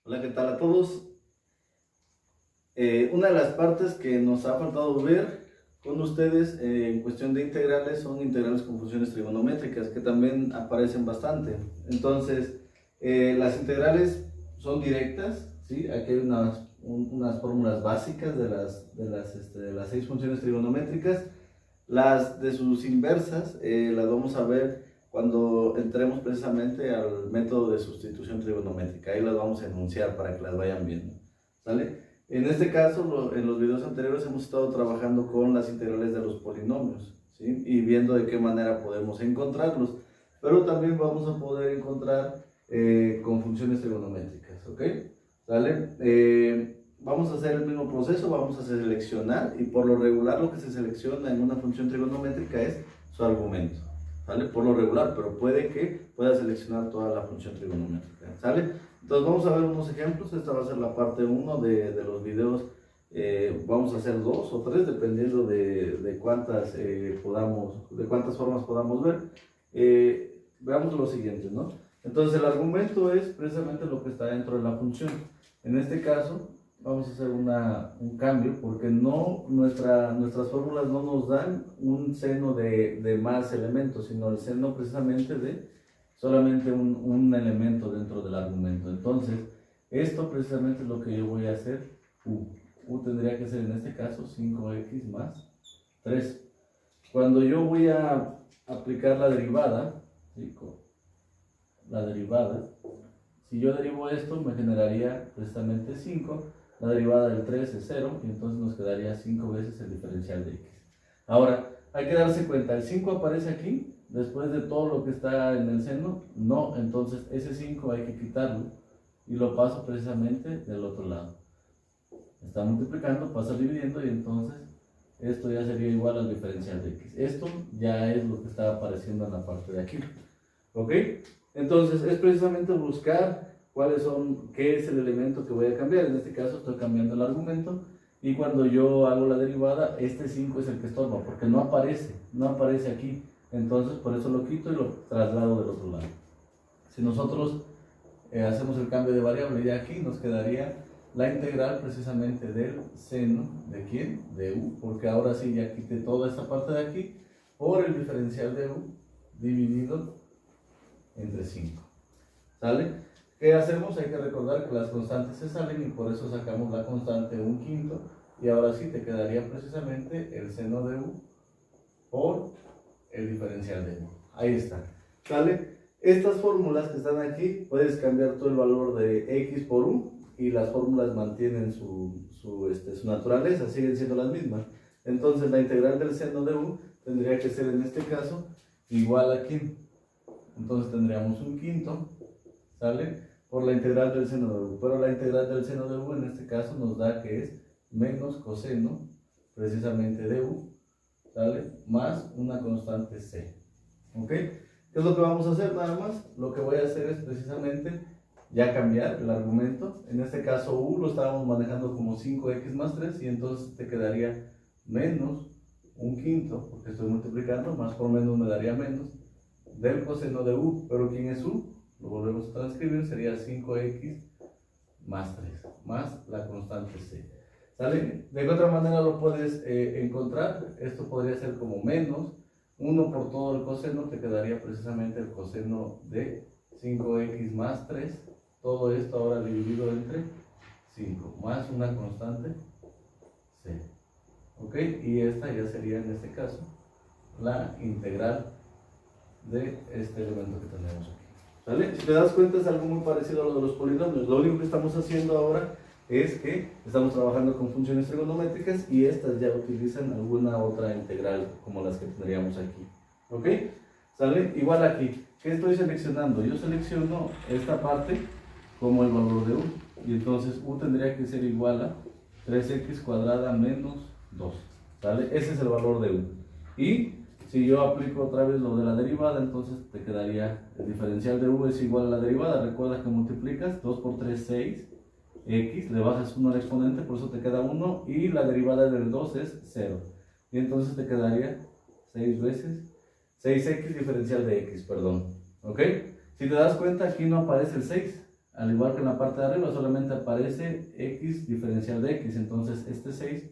Hola, ¿qué tal a todos? Una de las partes que nos ha faltado ver con ustedes en cuestión de integrales son integrales con funciones trigonométricas que también aparecen bastante. Entonces, las integrales son directas, ¿sí? Aquí hay unas fórmulas básicas de las 6 funciones trigonométricas. Las de sus inversas las vamos a ver cuando entremos precisamente al método de sustitución trigonométrica. Ahí las vamos a enunciar para que las vayan viendo, ¿sale? En este caso, en los videos anteriores hemos estado trabajando con las integrales de los polinomios, ¿sí? Y viendo de qué manera podemos encontrarlos, pero también vamos a poder encontrar con funciones trigonométricas, ¿ok? ¿Sale? Vamos a hacer el mismo proceso, vamos a seleccionar y por lo regular lo que se selecciona en una función trigonométrica es su argumento, ¿sale? Por lo regular, pero puede que pueda seleccionar toda la función trigonométrica, ¿sale? Entonces vamos a ver unos ejemplos. Esta va a ser la parte 1 de los videos. Vamos a hacer 2 o 3 dependiendo de cuántas de cuántas formas podamos ver. Veamos lo siguiente, ¿no? Entonces el argumento es precisamente lo que está dentro de la función. En este caso vamos a hacer un cambio porque nuestras fórmulas no nos dan un seno de más elementos, sino el seno precisamente de solamente un elemento dentro del argumento. Entonces, esto precisamente es lo que yo voy a hacer. U tendría que ser en este caso 5x más 3. Cuando yo voy a aplicar la derivada, ¿sí? Si yo derivo esto, me generaría precisamente 5. La derivada del 3 es 0, y entonces nos quedaría 5 veces el diferencial de x. Ahora, hay que darse cuenta, el 5 aparece aquí, después de todo lo que está en el seno, no, entonces ese 5 hay que quitarlo, y lo paso precisamente del otro lado. Está multiplicando, pasa dividiendo, y entonces esto ya sería igual al diferencial de x. Esto ya es lo que está apareciendo en la parte de aquí, ¿ok? Entonces es precisamente buscar qué es el elemento que voy a cambiar. En este caso estoy cambiando el argumento, y cuando yo hago la derivada, este 5 es el que estorba, porque no aparece aquí. Entonces por eso lo quito y lo traslado del otro lado. Si nosotros hacemos el cambio de variable, de aquí nos quedaría la integral precisamente del seno, ¿de quién? De u, porque ahora sí ya quité toda esta parte de aquí por el diferencial de u dividido entre 5. ¿Sale? ¿Qué hacemos? Hay que recordar que las constantes se salen y por eso sacamos la constante 1/5, y ahora sí te quedaría precisamente el seno de u por el diferencial de u. Ahí está. ¿Sale? Estas fórmulas que están aquí, puedes cambiar tú el valor de x por u y las fórmulas mantienen su naturaleza, siguen siendo las mismas. Entonces la integral del seno de u tendría que ser en este caso igual a ¿quién? Entonces tendríamos 1/5, ¿sale? Por la integral del seno de u. Pero la integral del seno de u en este caso nos da que es menos coseno precisamente de u, ¿sale? Más una constante c. ¿Ok? ¿Qué es lo que vamos a hacer nada más? Lo que voy a hacer es precisamente ya cambiar el argumento. En este caso u lo estábamos manejando como 5x más 3, y entonces te quedaría menos 1/5, porque estoy multiplicando, más por menos me daría menos, del coseno de u. Pero ¿quién es u? Lo volvemos a transcribir, sería 5x más 3, más la constante c. ¿Sale? De qué otra manera lo puedes encontrar. Esto podría ser como menos 1 por todo el coseno, te quedaría precisamente el coseno de 5x más 3, todo esto ahora dividido entre 5, más una constante c. ¿Ok? Y esta ya sería en este caso la integral de este elemento que tenemos aquí. ¿Sale? Si te das cuenta, es algo muy parecido a lo de los polinomios. Lo único que estamos haciendo ahora es que estamos trabajando con funciones trigonométricas, y estas ya utilizan alguna otra integral como las que tendríamos aquí. ¿Ok? ¿Sale? Igual aquí, ¿qué estoy seleccionando? Yo selecciono esta parte como el valor de u, y entonces u tendría que ser igual a 3x cuadrada menos 2. ¿Sale? Ese es el valor de u. Y si yo aplico otra vez lo de la derivada, entonces te quedaría el diferencial de u es igual a la derivada. Recuerda que multiplicas 2 por 3, 6. X, le bajas 1 al exponente, por eso te queda 1, y la derivada del 2 es 0. Y entonces te quedaría 6 veces 6x diferencial de x, perdón. ¿Ok? Si te das cuenta, aquí no aparece el 6. al igual que en la parte de arriba, solamente aparece x diferencial de x. Entonces este 6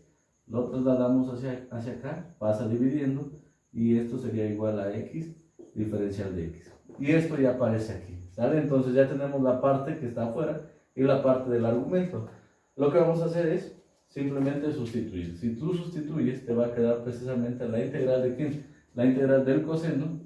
lo trasladamos hacia acá, pasa dividiendo, y esto sería igual a x diferencial de x. Y esto ya aparece aquí, ¿sale? Entonces ya tenemos la parte que está afuera y la parte del argumento. Lo que vamos a hacer es simplemente sustituir. Si tú sustituyes, te va a quedar precisamente la integral de ¿quién? La integral del coseno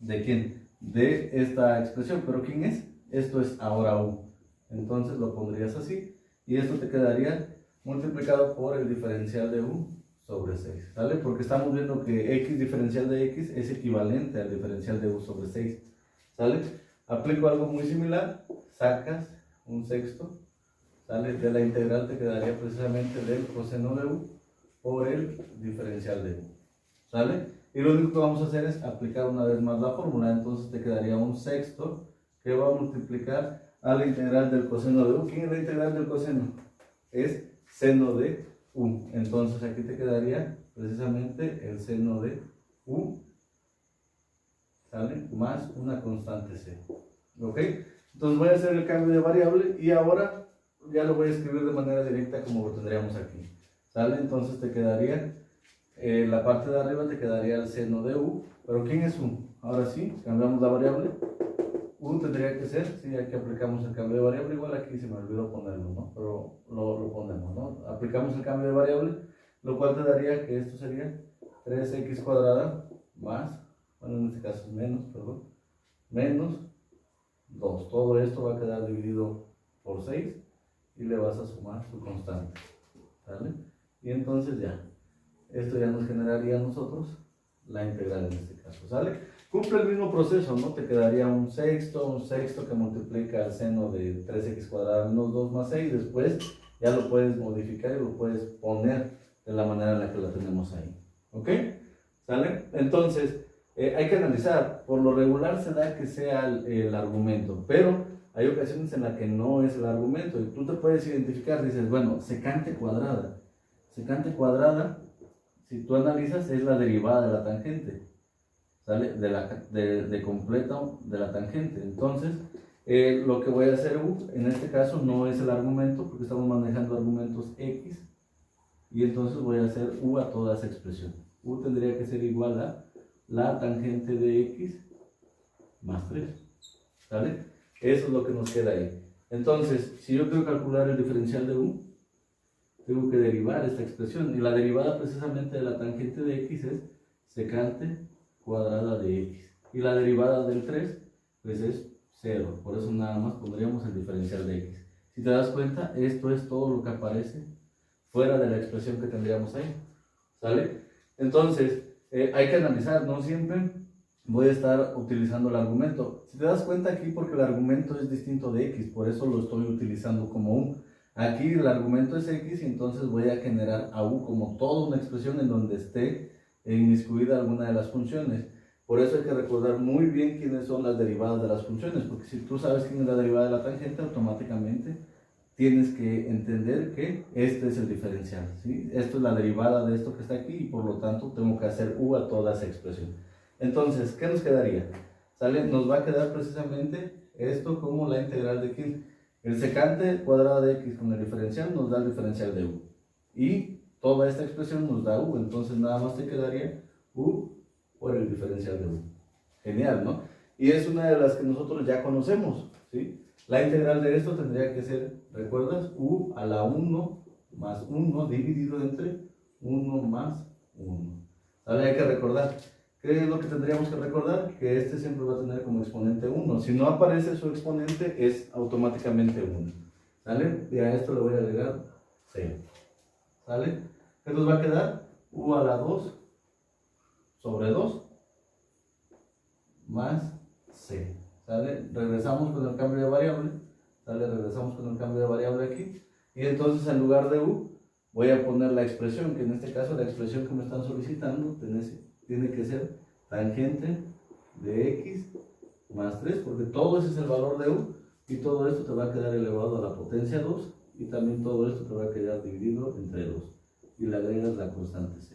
de ¿quién? De esta expresión. ¿Pero quién es? Esto es ahora u. Entonces lo pondrías así, y esto te quedaría multiplicado por el diferencial de u sobre 6, ¿sale? Porque estamos viendo que x diferencial de x es equivalente al diferencial de u sobre 6, ¿sale? Aplico algo muy similar, sacas un sexto, ¿sale? De la integral te quedaría precisamente del coseno de u por el diferencial de u, ¿sale? Y lo único que vamos a hacer es aplicar una vez más la fórmula. Entonces te quedaría un sexto que va a multiplicar a la integral del coseno de u. ¿Quién es la integral del coseno? Es seno de u. Entonces aquí te quedaría precisamente el seno de u, ¿sale? Más una constante c. ¿Ok? Entonces voy a hacer el cambio de variable y ahora ya lo voy a escribir de manera directa como lo tendríamos aquí, ¿sale? Entonces te quedaría la parte de arriba, te quedaría el seno de u. ¿Pero quién es u? Ahora sí, cambiamos la variable. U tendría que ser, sí, aquí aplicamos el cambio de variable, igual aquí se me olvidó ponerlo, ¿no? Pero lo ponemos, ¿no? Aplicamos el cambio de variable, lo cual te daría que esto sería 3x cuadrada más, bueno, en este caso es menos, perdón, menos 2. Todo esto va a quedar dividido por 6 y le vas a sumar su constante, ¿vale? Y entonces ya, esto ya nos generaría a nosotros la integral en este caso, ¿sale? Cumple el mismo proceso, ¿no? Te quedaría un sexto que multiplica el seno de 3x cuadrada menos 2 más 6. Después ya lo puedes modificar y lo puedes poner de la manera en la que la tenemos ahí, ¿ok? ¿Sale? Entonces, hay que analizar. Por lo regular se da que sea el argumento, pero hay ocasiones en las que no es el argumento y tú te puedes identificar. Dices, bueno, secante cuadrada. Secante cuadrada, si tú analizas, es la derivada de la tangente, ¿sale? De completo de la tangente. Entonces, lo que voy a hacer u, en este caso, no es el argumento, porque estamos manejando argumentos x, y entonces voy a hacer u a toda esa expresión. U tendría que ser igual a la tangente de x más 3, ¿sale? Eso es lo que nos queda ahí. Entonces, si yo quiero calcular el diferencial de u, tengo que derivar esta expresión, y la derivada precisamente de la tangente de x es secante cuadrada de x, y la derivada del 3 pues es 0, por eso nada más pondríamos el diferencial de x. Si te das cuenta, esto es todo lo que aparece fuera de la expresión que tendríamos ahí, ¿sale? Entonces, hay que analizar, no siempre voy a estar utilizando el argumento. Si te das cuenta aquí, porque el argumento es distinto de x, por eso lo estoy utilizando como u. Aquí el argumento es x y entonces voy a generar a u como toda una expresión en donde esté inmiscuida alguna de las funciones. Por eso hay que recordar muy bien quiénes son las derivadas de las funciones, porque si tú sabes quién es la derivada de la tangente, automáticamente tienes que entender que este es el diferencial, ¿sí? Esto es la derivada de esto que está aquí y por lo tanto tengo que hacer u a toda esa expresión. Entonces, ¿qué nos quedaría? ¿Sale? Nos va a quedar precisamente esto como la integral de ¿quién? El secante cuadrado de x con el diferencial nos da el diferencial de u. Y toda esta expresión nos da u, entonces nada más te quedaría u por el diferencial de u. Genial, ¿no? Y es una de las que nosotros ya conocemos, ¿sí? La integral de esto tendría que ser, ¿recuerdas? U a la 1 más 1 dividido entre 1 más 1. ¿Sale? Hay que recordar. ¿Qué es lo que tendríamos que recordar? Que este siempre va a tener como exponente 1. Si no aparece su exponente, es automáticamente 1. ¿Sale? Y a esto le voy a agregar 0. ¿Sale? ¿Qué nos va a quedar? U a la 2 sobre 2 más c. ¿Sale? Regresamos con el cambio de variable. ¿Sale? Regresamos con el cambio de variable aquí. Y entonces en lugar de u, voy a poner la expresión, que en este caso la expresión que me están solicitando tiene que ser tangente de x más 3, porque todo ese es el valor de u, y todo esto te va a quedar elevado a la potencia 2, y también todo esto te va a quedar dividido entre 2, y le agregas la constante c.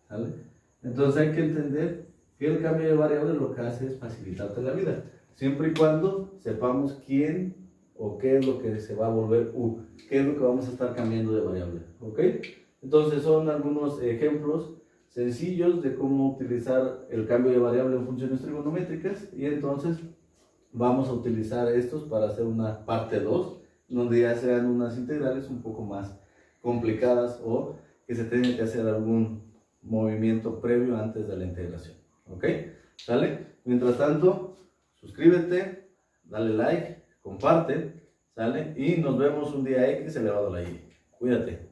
¿Sale? Entonces hay que entender que el cambio de variable lo que hace es facilitarte la vida, siempre y cuando sepamos quién o qué es lo que se va a volver U, qué es lo que vamos a estar cambiando de variable, ¿ok? Entonces son algunos ejemplos sencillos de cómo utilizar el cambio de variable en funciones trigonométricas, y entonces vamos a utilizar estos para hacer una parte 2, donde ya sean unas integrales un poco más complicadas o que se tenga que hacer algún movimiento previo antes de la integración, ¿ok? ¿Sale? Mientras tanto, suscríbete, dale like, comparte, ¿sale? Y nos vemos un día X elevado a la Y. Cuídate.